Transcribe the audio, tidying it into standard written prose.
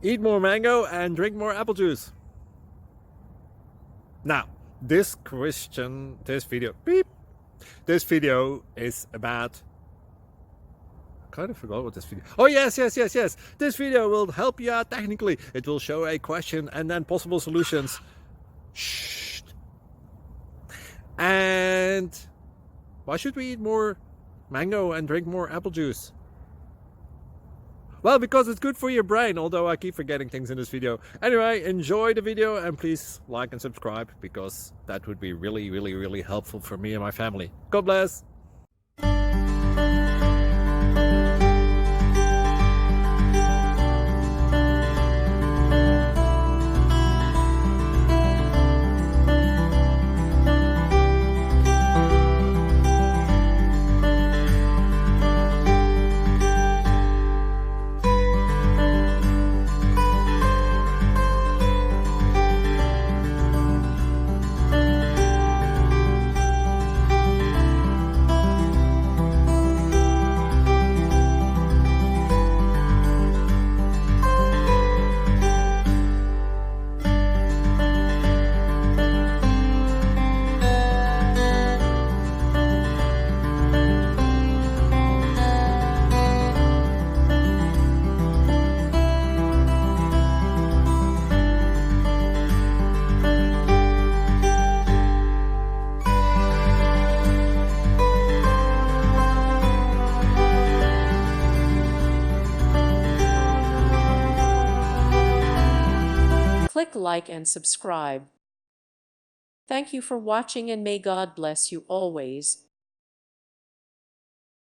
Eat more mango and drink more apple juice. Now, this video is about... I kind of forgot what this video... Oh, yes. This video will help you out technically. It will show a question and then possible solutions. Shh. And why should we eat more mango and drink more apple juice? Well, because it's good for your brain, although I keep forgetting things in this video. Anyway, enjoy the video and please like and subscribe, because that would be really helpful for me and my family. God bless! Click like and subscribe. Thank you for watching and may God bless you always.